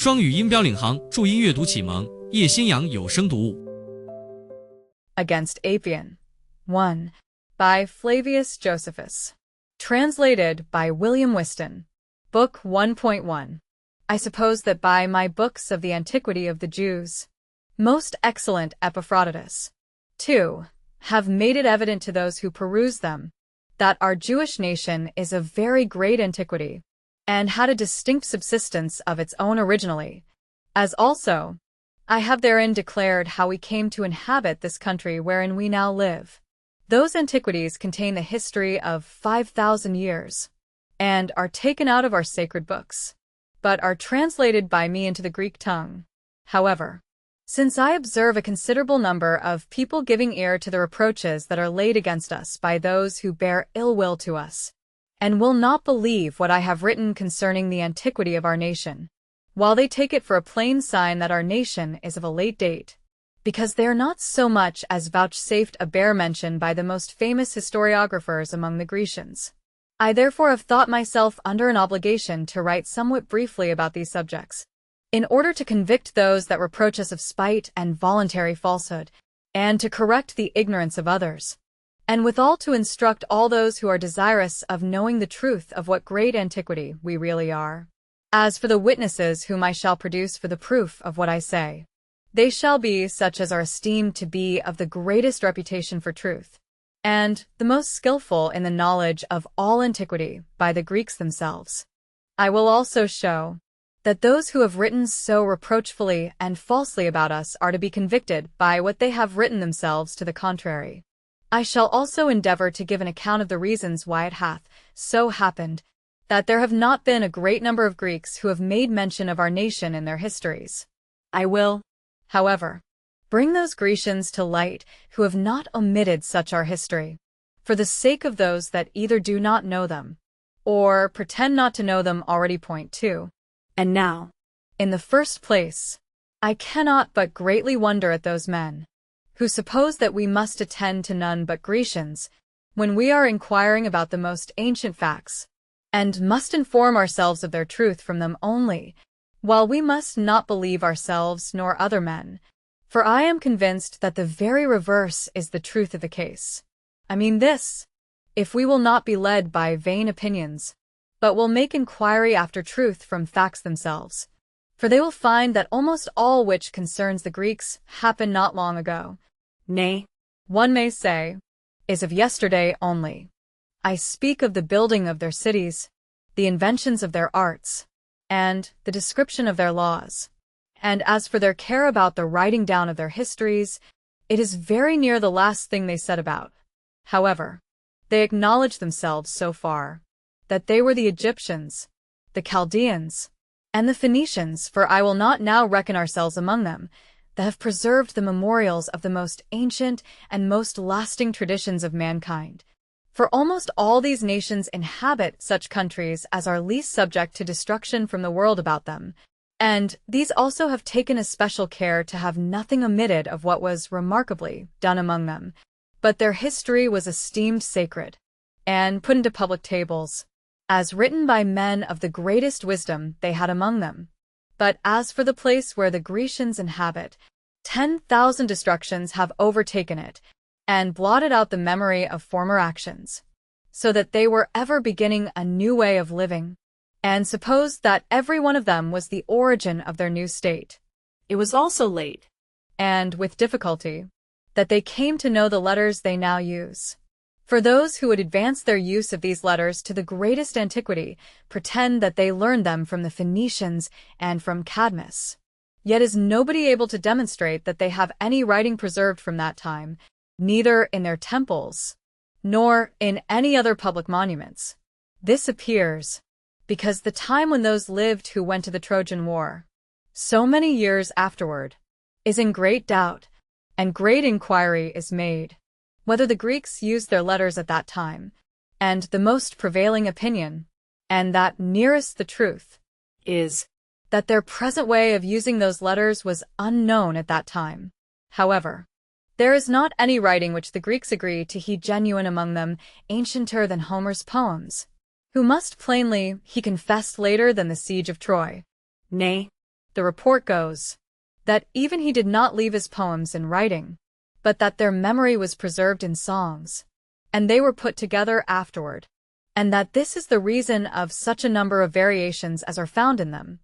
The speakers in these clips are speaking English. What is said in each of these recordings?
双语音标领航，注音阅读启蒙，叶兴阳有声读物。Against Apion. 1. By Flavius Josephus. Translated by William Whiston. Book 1.1. I suppose that by my books of the antiquity of the Jews, most excellent Epaphroditus. 2. Have made it evident to those who peruse them, that our Jewish nation is of very great antiquity, and had a distinct subsistence of its own originally, as also I have therein declared how we came to inhabit this country wherein we now live. Those antiquities contain the history of 5,000 years, and are taken out of our sacred books, but are translated by me into the Greek tongue. However, since I observe a considerable number of people giving ear to the reproaches that are laid against us by those who bear ill will to us, and will not believe what I have written concerning the antiquity of our nation, while they take it for a plain sign that our nation is of a late date, because they are not so much as vouchsafed a bare mention by the most famous historiographers among the Grecians. I therefore have thought myself under an obligation to write somewhat briefly about these subjects, in order to convict those that reproach us of spite and voluntary falsehood, and to correct the ignorance of others, and withal to instruct all those who are desirous of knowing the truth of what great antiquity we really are. As for the witnesses whom I shall produce for the proof of what I say, they shall be such as are esteemed to be of the greatest reputation for truth, and the most skillful in the knowledge of all antiquity by the Greeks themselves. I will also show that those who have written so reproachfully and falsely about us are to be convicted by what they have written themselves to the contrary. I shall also endeavor to give an account of the reasons why it hath so happened that there have not been a great number of Greeks who have made mention of our nation in their histories. I will, however, bring those Grecians to light who have not omitted such our history, for the sake of those that either do not know them, or pretend not to know them already. Point 2. And now, in the first place, I cannot but greatly wonder at those men who suppose that we must attend to none but Grecians, when we are inquiring about the most ancient facts, and must inform ourselves of their truth from them only, while we must not believe ourselves nor other men, for I am convinced that the very reverse is the truth of the case. I mean this, if we will not be led by vain opinions, but will make inquiry after truth from facts themselves, for they will find that almost all which concerns the Greeks happened not long ago, nay, one may say, is of yesterday only. I speak of the building of their cities, the inventions of their arts, and the description of their laws. And as for their care about the writing down of their histories, it is very near the last thing they set about. However, they acknowledge themselves so far, that they were the Egyptians, the Chaldeans, and the Phoenicians, for I will not now reckon ourselves among them, that have preserved the memorials of the most ancient and most lasting traditions of mankind. For almost all these nations inhabit such countries as are least subject to destruction from the world about them, and these also have taken especial care to have nothing omitted of what was remarkably done among them, but their history was esteemed sacred, and put into public tables, as written by men of the greatest wisdom they had among them. But as for the place where the Grecians inhabit, 10,000 destructions have overtaken it, and blotted out the memory of former actions, so that they were ever beginning a new way of living, and supposed that every one of them was the origin of their new state. It was also late, and with difficulty, that they came to know the letters they now use. For those who would advance their use of these letters to the greatest antiquity pretend that they learned them from the Phoenicians and from Cadmus. Yet is nobody able to demonstrate that they have any writing preserved from that time, neither in their temples, nor in any other public monuments. This appears because the time when those lived who went to the Trojan War, so many years afterward, is in great doubt, and great inquiry is made whether the Greeks used their letters at that time, and the most prevailing opinion, and that nearest the truth, is that their present way of using those letters was unknown at that time. However, there is not any writing which the Greeks agree to he genuine among them ancienter than Homer's poems, who must plainly he confessed later than the siege of Troy. Nay, the report goes, that even he did not leave his poems in writing, but that their memory was preserved in songs, and they were put together afterward, and that this is the reason of such a number of variations as are found in them.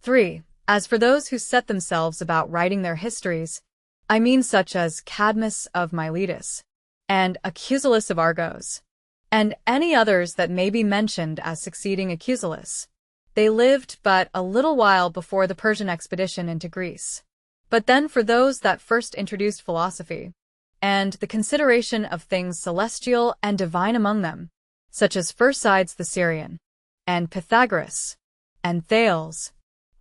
3. As for those who set themselves about writing their histories, I mean such as Cadmus of Miletus, and Achusillus of Argos, and any others that may be mentioned as succeeding Achusillus, they lived but a little while before the Persian expedition into Greece. But then for those that first introduced philosophy, and the consideration of things celestial and divine among them, such as Phersides the Syrian, and Pythagoras, and Thales,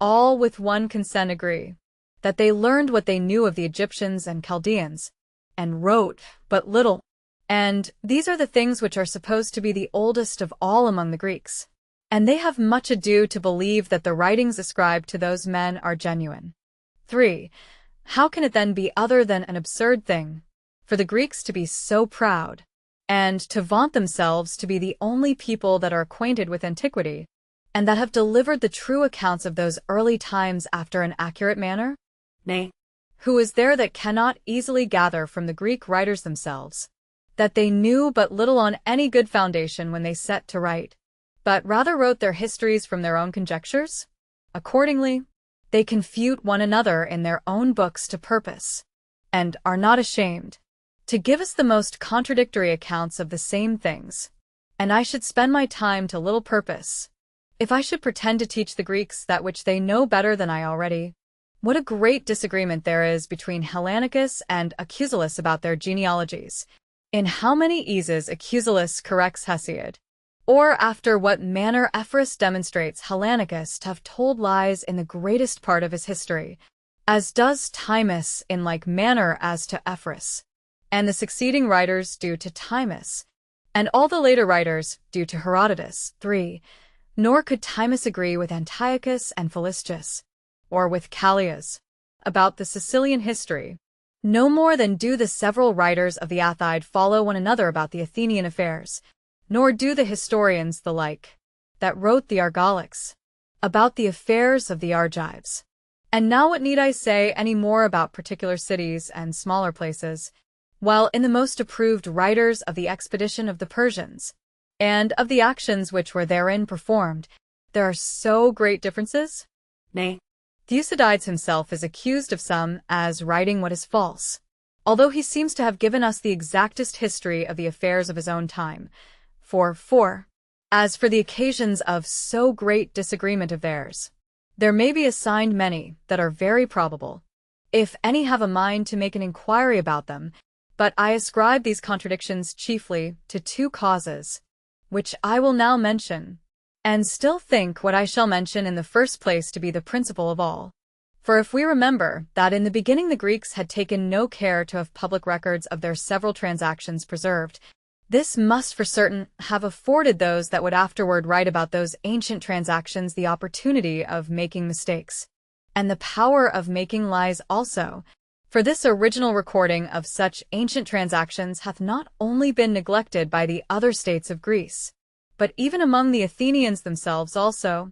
all with one consent agree, that they learned what they knew of the Egyptians and Chaldeans, and wrote but little. And these are the things which are supposed to be the oldest of all among the Greeks, and they have much ado to believe that the writings ascribed to those men are genuine. 3. How can it then be other than an absurd thing for the Greeks to be so proud, and to vaunt themselves to be the only people that are acquainted with antiquity, and that have delivered the true accounts of those early times after an accurate manner? Nay, who is there that cannot easily gather from the Greek writers themselves that they knew but little on any good foundation when they set to write, but rather wrote their histories from their own conjectures? Accordingly, they confute one another in their own books to purpose, and are not ashamed to give us the most contradictory accounts of the same things. And I should spend my time to little purpose if I should pretend to teach the Greeks that which they know better than I already. What a great disagreement there is between Hellanicus and Achusillus about their genealogies, in how many eases Achusillus corrects Hesiod, or after what manner Ephorus demonstrates Hellanicus to have told lies in the greatest part of his history, as does Timus in like manner as to Ephorus, and the succeeding writers due to Timus, and all the later writers due to Herodotus. 3. Nor could Timus agree with Antiochus and Philistus, or with Callias, about the Sicilian history, no more than do the several writers of the Atheid follow one another about the Athenian affairs, nor do the historians the like, that wrote the Argolics, about the affairs of the Argives. And now what need I say any more about particular cities and smaller places, while in the most approved writers of the expedition of the Persians, and of the actions which were therein performed, there are so great differences? Nay, Thucydides himself is accused of some as writing what is false, although he seems to have given us the exactest history of the affairs of his own time. 4. As for the occasions of so great disagreement of theirs, there may be assigned many that are very probable, if any have a mind to make an inquiry about them, but I ascribe these contradictions chiefly to 2 causes, which I will now mention, and still think what I shall mention in the first place to be the principal of all. For if we remember that in the beginning the Greeks had taken no care to have public records of their several transactions preserved, this must for certain have afforded those that would afterward write about those ancient transactions the opportunity of making mistakes, and the power of making lies also. For this original recording of such ancient transactions hath not only been neglected by the other states of Greece, but even among the Athenians themselves also,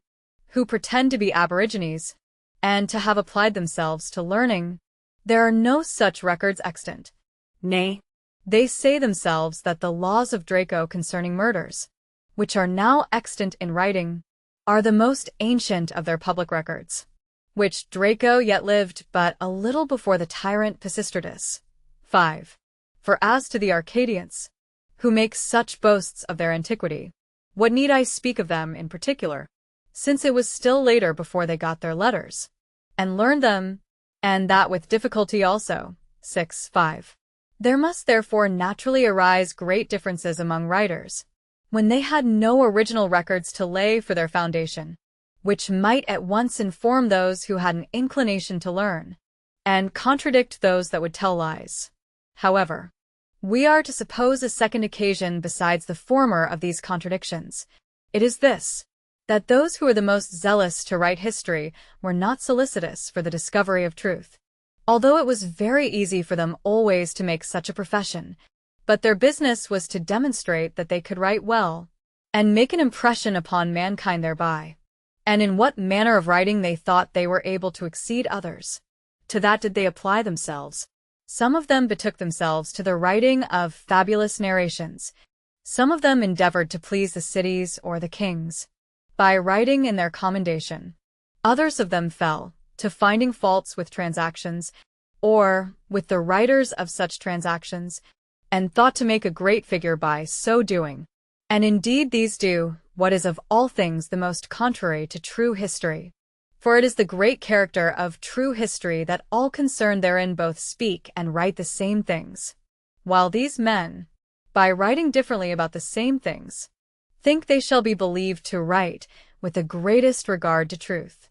who pretend to be aborigines, and to have applied themselves to learning. There are no such records extant. Nay, they say themselves that the laws of Draco concerning murders, which are now extant in writing, are the most ancient of their public records, which Draco yet lived but a little before the tyrant Pisistratus. 5. For as to the Arcadians, who make such boasts of their antiquity, what need I speak of them in particular, since it was still later before they got their letters, and learned them, and that with difficulty also. 6. 5. There must therefore naturally arise great differences among writers, when they had no original records to lay for their foundation, which might at once inform those who had an inclination to learn, and contradict those that would tell lies. However, we are to suppose a second occasion besides the former of these contradictions. It is this, that those who were the most zealous to write history were not solicitous for the discovery of truth, although it was very easy for them always to make such a profession, but their business was to demonstrate that they could write well, and make an impression upon mankind thereby. and in what manner of writing they thought they were able to exceed others. To that did they apply themselves. Some of them betook themselves to the writing of fabulous narrations. Some of them endeavored to please the cities or the kings by writing in their commendation. Others of them fell to finding faults with transactions or with the writers of such transactions, and thought to make a great figure by so doing. And indeed these do what is of all things the most contrary to true history. For it is the great character of true history that all concerned therein both speak and write the same things, while these men, by writing differently about the same things, think they shall be believed to write with the greatest regard to truth.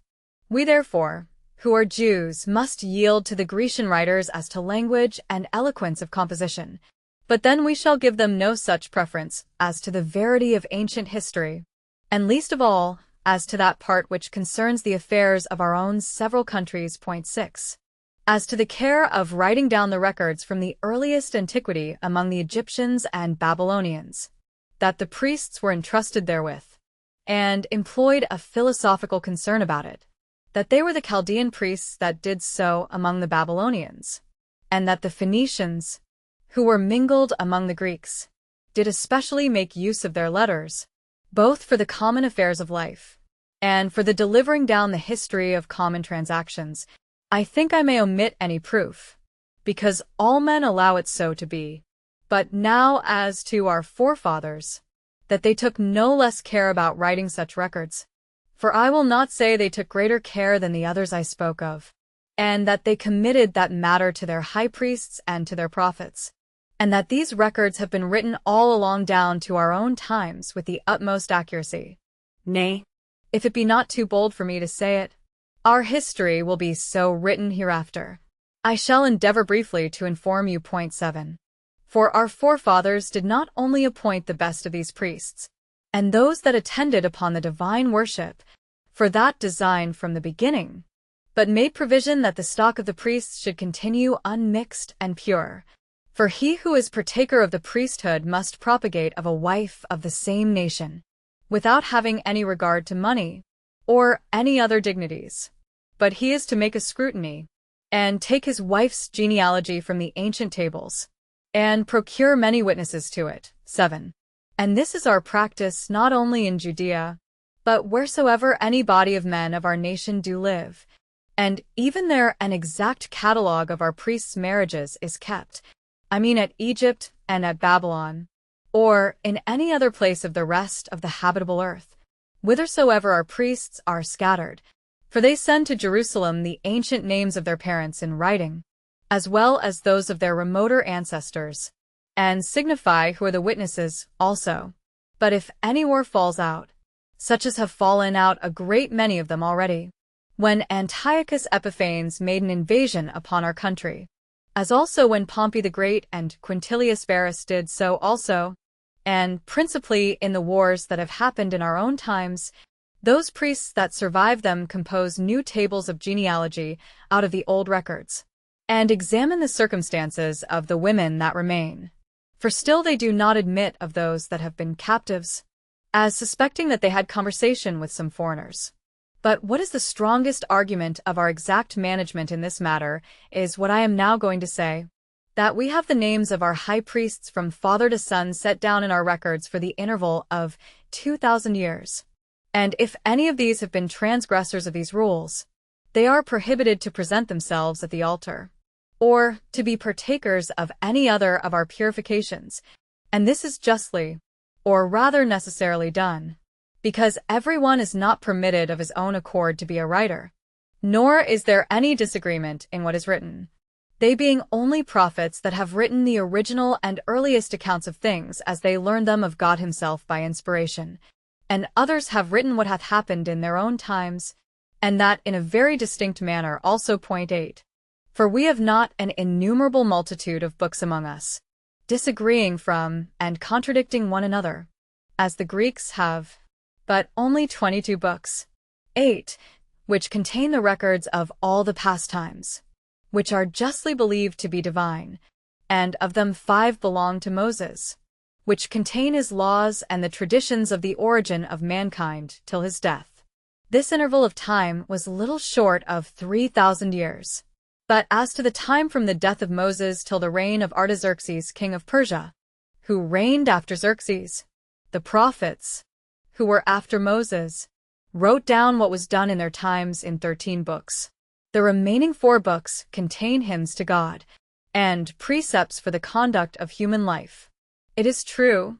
We therefore, who are Jews, must yield to the Grecian writers as to language and eloquence of composition, but then we shall give them no such preference as to the verity of ancient history, and least of all, as to that part which concerns the affairs of our own several countries. Point 6. As to the care of writing down the records from the earliest antiquity among the Egyptians and Babylonians, that the priests were entrusted therewith, and employed a philosophical concern about it, that they were the Chaldean priests that did so among the Babylonians, and that the Phoenicians, who were mingled among the Greeks, did especially make use of their letters, both for the common affairs of life, and for the delivering down the history of common transactions. I think I may omit any proof, because all men allow it so to be. But now as to our forefathers, that they took no less care about writing such records, for I will not say they took greater care than the others I spoke of, and that they committed that matter to their high priests and to their prophets, and that these records have been written all along down to our own times with the utmost accuracy. Nay, if it be not too bold for me to say it, our history will be so written hereafter. I shall endeavor briefly to inform you. Point 7. For our forefathers did not only appoint the best of these priests, and those that attended upon the divine worship, for that design from the beginning, but made provision that the stock of the priests should continue unmixed and pure. For he who is partaker of the priesthood must propagate of a wife of the same nation, without having any regard to money, or any other dignities. But he is to make a scrutiny, and take his wife's genealogy from the ancient tables, and procure many witnesses to it. 7. And this is our practice not only in Judea, but wheresoever any body of men of our nation do live, and even there an exact catalogue of our priests' marriages is kept, I mean at Egypt and at Babylon, or in any other place of the rest of the habitable earth, whithersoever our priests are scattered, for they send to Jerusalem the ancient names of their parents in writing, as well as those of their remoter ancestors, and signify who are the witnesses also. But if any war falls out, such as have fallen out a great many of them already, when Antiochus Epiphanes made an invasion upon our country, as also when Pompey the Great and Quintilius Varus did so also, and principally in the wars that have happened in our own times, those priests that survive them compose new tables of genealogy out of the old records, and examine the circumstances of the women that remain. For still they do not admit of those that have been captives, as suspecting that they had conversation with some foreigners. But what is the strongest argument of our exact management in this matter is what I am now going to say, that we have the names of our high priests from father to son set down in our records for the interval of 2,000 years. And if any of these have been transgressors of these rules, they are prohibited to present themselves at the altar, or to be partakers of any other of our purifications, and this is justly, or rather necessarily done, because everyone is not permitted of his own accord to be a writer, nor is there any disagreement in what is written, they being only prophets that have written the original and earliest accounts of things as they learned them of God himself by inspiration, and others have written what hath happened in their own times, and that in a very distinct manner also. Point 8. For we have not an innumerable multitude of books among us, disagreeing from and contradicting one another, as the Greeks have, but only 22 books, 8, which contain the records of all the past times, which are justly believed to be divine, and of them 5 belong to Moses, which contain his laws and the traditions of the origin of mankind till his death. This interval of time was little short of 3,000 years. But as to the time from the death of Moses till the reign of Artaxerxes, king of Persia, who reigned after Xerxes, the prophets, who were after Moses, wrote down what was done in their times in 13 books. The remaining 4 books contain hymns to God, and precepts for the conduct of human life. It is true,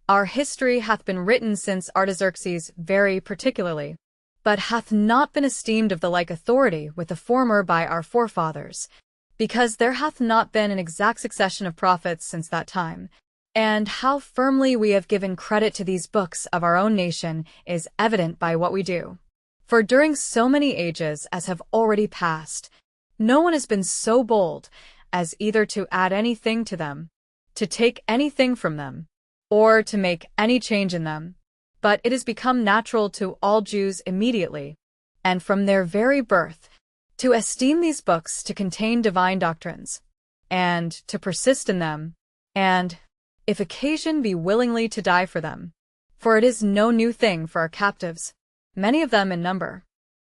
our history hath been written since Artaxerxes very particularly, but hath not been esteemed of the like authority with the former by our forefathers, because there hath not been an exact succession of prophets since that time, and how firmly we have given credit to these books of our own nation is evident by what we do. For during so many ages as have already passed, no one has been so bold as either to add anything to them, to take anything from them, or to make any change in them. But it has become natural to all Jews immediately, and from their very birth, to esteem these books to contain divine doctrines, and to persist in them, and, if occasion be, willingly to die for them. For it is no new thing for our captives, many of them in number,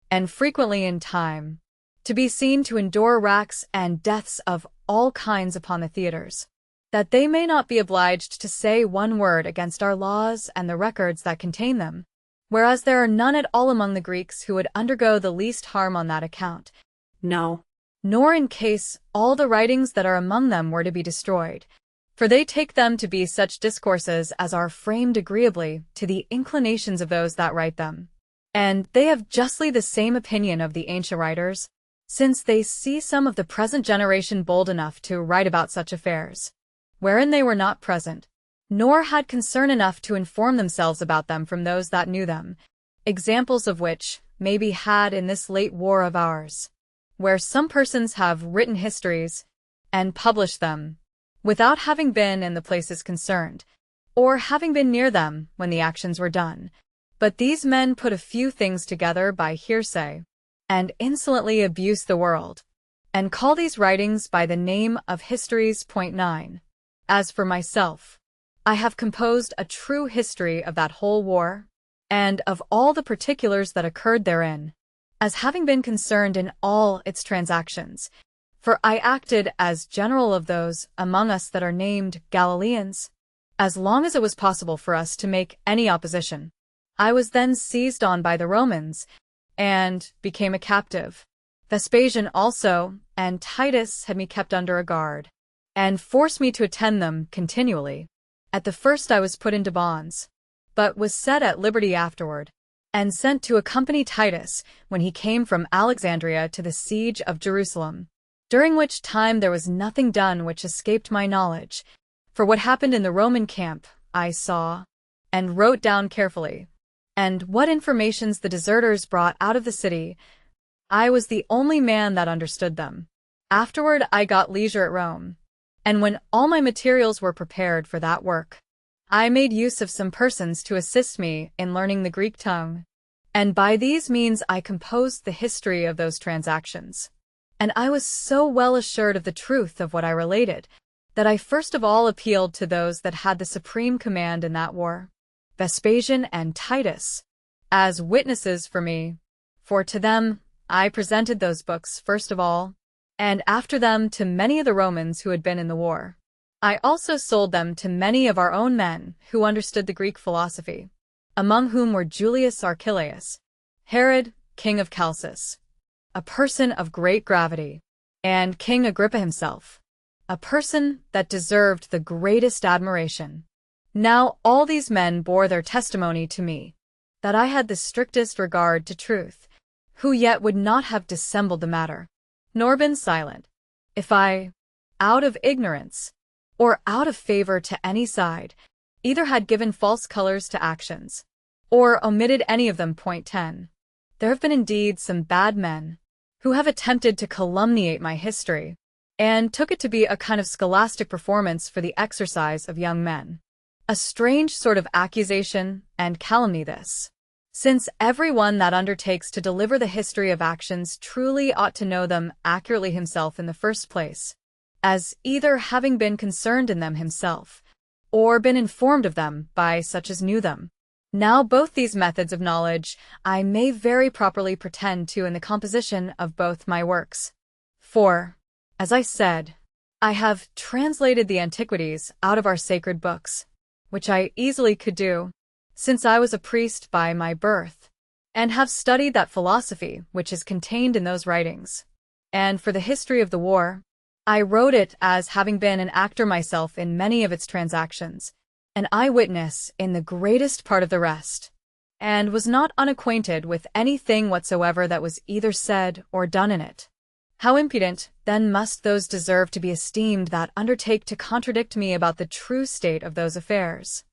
and frequently in time, to be seen to endure racks and deaths of all kinds upon the theatres, that they may not be obliged to say one word against our laws and the records that contain them, whereas there are none at all among the Greeks who would undergo the least harm on that account. No, nor in case all the writings that are among them were to be destroyed, for they take them to be such discourses as are framed agreeably to the inclinations of those that write them. And they have justly the same opinion of the ancient writers, since they see some of the present generation bold enough to write about such affairs, wherein they were not present, nor had concern enough to inform themselves about them from those that knew them, examples of which may be had in this late war of ours, where some persons have written histories, and published them, without having been in the places concerned, or having been near them when the actions were done. But these men put a few things together by hearsay, and insolently abuse the world, and call these writings by the name of histories. 9. As for myself, I have composed a true history of that whole war, and of all the particulars that occurred therein, as having been concerned in all its transactions. For I acted as general of those among us that are named Galileans, as long as it was possible for us to make any opposition. I was then seized on by the Romans, and became a captive. Vespasian also, and Titus had me kept under a guard, and forced me to attend them continually. At the first I was put into bonds, but was set at liberty afterward, and sent to accompany Titus when he came from Alexandria to the siege of Jerusalem, during which time there was nothing done which escaped my knowledge, for what happened in the Roman camp I saw, and wrote down carefully, and what informations the deserters brought out of the city. I was the only man that understood them. Afterward I got leisure at Rome, and when all my materials were prepared for that work, I made use of some persons to assist me in learning the Greek tongue, and by these means I composed the history of those transactions. And I was so well assured of the truth of what I related, that I first of all appealed to those that had the supreme command in that war, Vespasian and Titus, as witnesses for me, for to them I presented those books first of all, and after them to many of the Romans who had been in the war. I also sold them to many of our own men who understood the Greek philosophy, among whom were Julius Archelaus, Herod, king of Chalcis, a person of great gravity, and King Agrippa himself, a person that deserved the greatest admiration. Now all these men bore their testimony to me, that I had the strictest regard to truth, who yet would not have dissembled the matter, nor been silent, if I, out of ignorance, or out of favor to any side, either had given false colors to actions, or omitted any of them. 10. There have been indeed some bad men, who have attempted to calumniate my history, and took it to be a kind of scholastic performance for the exercise of young men. A strange sort of accusation and calumny this, since every one that undertakes to deliver the history of actions truly ought to know them accurately himself in the first place, as either having been concerned in them himself, or been informed of them by such as knew them. Now both these methods of knowledge I may very properly pretend to in the composition of both my works. For, as I said, I have translated the antiquities out of our sacred books, which I easily could do, since I was a priest by my birth, and have studied that philosophy which is contained in those writings. And for the history of the war, I wrote it as having been an actor myself in many of its transactions, an eyewitness in the greatest part of the rest, and was not unacquainted with anything whatsoever that was either said or done in it. How impudent, then, must those deserve to be esteemed that undertake to contradict me about the true state of those affairs,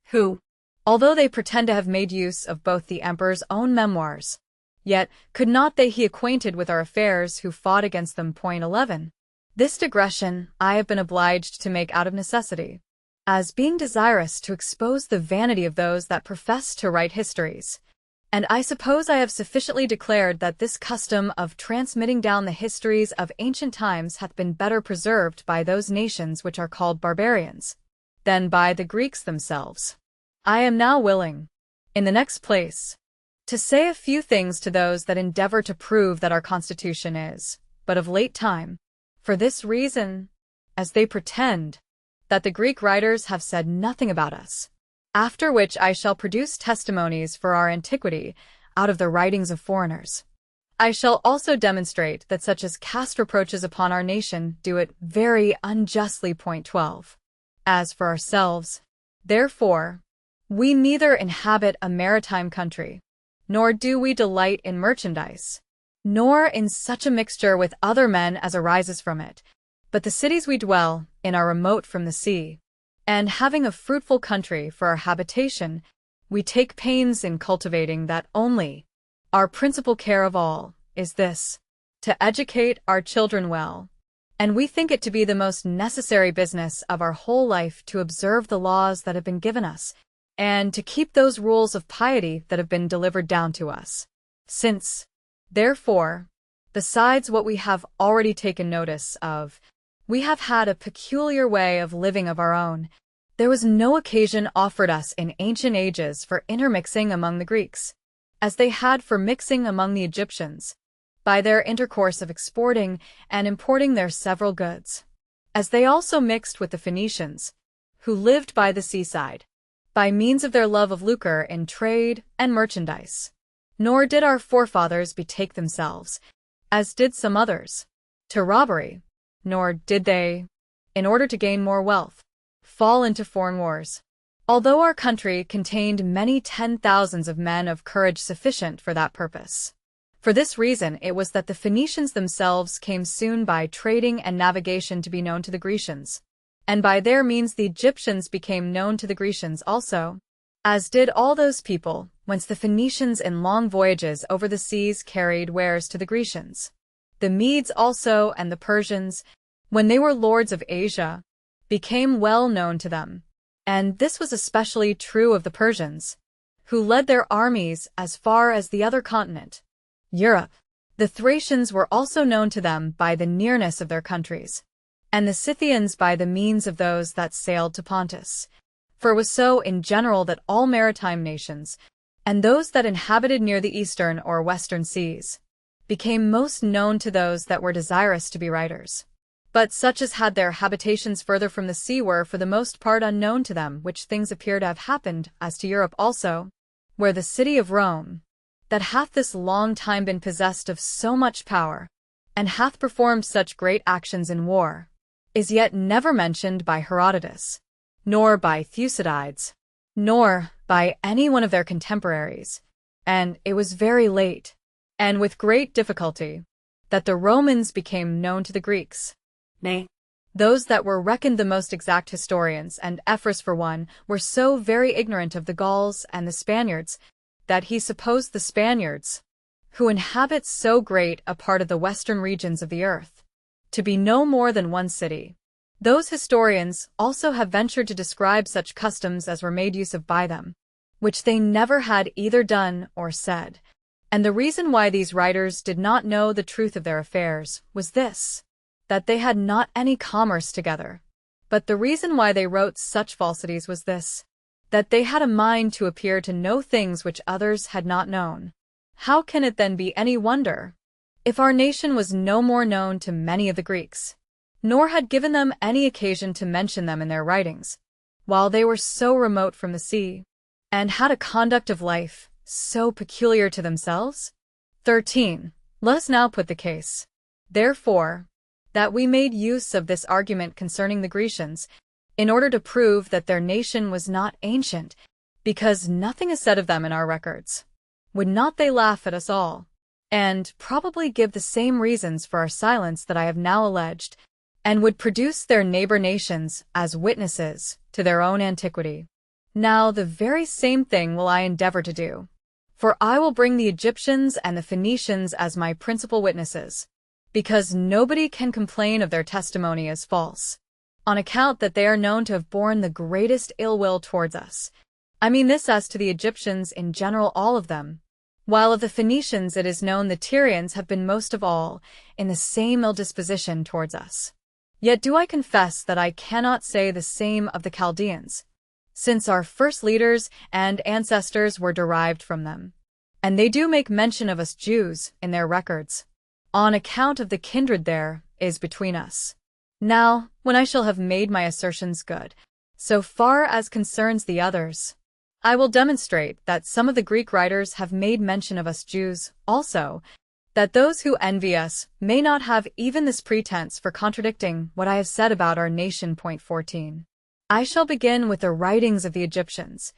who, although they pretend to have made use of both the emperor's own memoirs, yet could not they he acquainted with our affairs who fought against them. Point 11. This digression I have been obliged to make out of necessity, as being desirous to expose the vanity of those that profess to write histories. And I suppose I have sufficiently declared that this custom of transmitting down the histories of ancient times hath been better preserved by those nations which are called barbarians, than by the Greeks themselves. I am now willing, in the next place, to say a few things to those that endeavor to prove that our constitution is but of late time, for this reason, as they pretend, that the Greek writers have said nothing about us. After which I shall produce testimonies for our antiquity out of the writings of foreigners. I shall also demonstrate that such as cast reproaches upon our nation do it very unjustly. Point 12. As for ourselves, therefore, we neither inhabit a maritime country, nor do we delight in merchandise, nor in such a mixture with other men as arises from it, but the cities we dwell in are remote from the sea, and having a fruitful country for our habitation, we take pains in cultivating that only. Our principal care of all is this, to educate our children well, and we think it to be the most necessary business of our whole life to observe the laws that have been given us, and to keep those rules of piety that have been delivered down to us. Since, therefore, besides what we have already taken notice of, we have had a peculiar way of living of our own, there was no occasion offered us in ancient ages for intermixing among the Greeks, as they had for mixing among the Egyptians, by their intercourse of exporting and importing their several goods, as they also mixed with the Phoenicians, who lived by the seaside, by means of their love of lucre in trade and merchandise. Nor did our forefathers betake themselves, as did some others, to robbery, nor did they, in order to gain more wealth, fall into foreign wars. Although our country contained many 10,000s of men of courage sufficient for that purpose. For this reason it was that the Phoenicians themselves came soon by trading and navigation to be known to the Grecians, and by their means the Egyptians became known to the Grecians also, as did all those people, whence the Phoenicians in long voyages over the seas carried wares to the Grecians. The Medes also and the Persians, when they were lords of Asia, became well known to them, and this was especially true of the Persians, who led their armies as far as the other continent, Europe. The Thracians were also known to them by the nearness of their countries, and the Scythians by the means of those that sailed to Pontus. For it was so in general that all maritime nations, and those that inhabited near the eastern or western seas, became most known to those that were desirous to be writers. But such as had their habitations further from the sea were for the most part unknown to them, which things appear to have happened as to Europe also, where the city of Rome, that hath this long time been possessed of so much power, and hath performed such great actions in war, is yet never mentioned by Herodotus, nor by Thucydides, nor by any one of their contemporaries, and it was very late, and with great difficulty, that the Romans became known to the Greeks. Nay, those that were reckoned the most exact historians, and Ephorus for one, were so very ignorant of the Gauls and the Spaniards, that he supposed the Spaniards, who inhabit so great a part of the western regions of the earth, to be no more than one city. Those historians also have ventured to describe such customs as were made use of by them, which they never had either done or said. And the reason why these writers did not know the truth of their affairs was this, that they had not any commerce together. But the reason why they wrote such falsities was this, that they had a mind to appear to know things which others had not known. How can it then be any wonder if our nation was no more known to many of the Greeks, nor had given them any occasion to mention them in their writings, while they were so remote from the sea, and had a conduct of life so peculiar to themselves? 13. Let us now put the case, therefore, that we made use of this argument concerning the Grecians, in order to prove that their nation was not ancient, because nothing is said of them in our records. Would not they laugh at us all, and probably give the same reasons for our silence that I have now alleged, and would produce their neighbor nations as witnesses to their own antiquity? Now the very same thing will I endeavor to do, for I will bring the Egyptians and the Phoenicians as my principal witnesses, because nobody can complain of their testimony as false, on account that they are known to have borne the greatest ill will towards us. I mean this as to the Egyptians in general, all of them, while of the Phoenicians it is known the Tyrians have been most of all in the same ill disposition towards us. Yet do I confess that I cannot say the same of the Chaldeans, since our first leaders and ancestors were derived from them, and they do make mention of us Jews in their records, on account of the kindred there is between us. Now, when I shall have made my assertions good, so far as concerns the others, I will demonstrate that some of the Greek writers have made mention of us Jews also, that those who envy us may not have even this pretense for contradicting what I have said about our nation. 14. I shall begin with the writings of the Egyptians,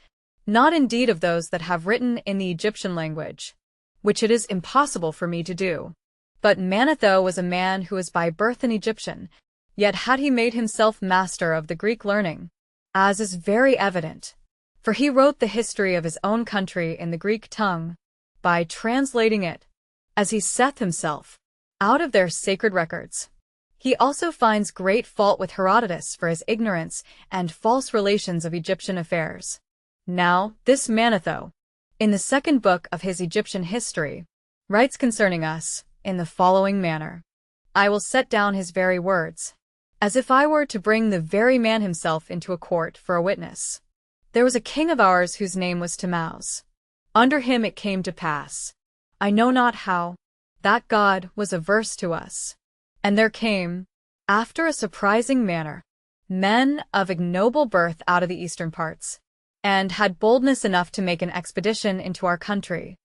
not indeed of those that have written in the Egyptian language, which it is impossible for me to do. But Manetho was a man who was by birth an Egyptian, yet had he made himself master of the Greek learning, as is very evident, for he wrote the history of his own country in the Greek tongue, by translating it, as he saith himself, out of their sacred records. He also finds great fault with Herodotus for his ignorance and false relations of Egyptian affairs. Now, this Manetho, in the second book of his Egyptian history, writes concerning us in the following manner. I will set down his very words, as if I were to bring the very man himself into a court for a witness. There was a king of ours whose name was Tammuz. Under him it came to pass, I know not how, that God was averse to us. And there came, after a surprising manner, men of ignoble birth out of the eastern parts, and had boldness enough to make an expedition into our country,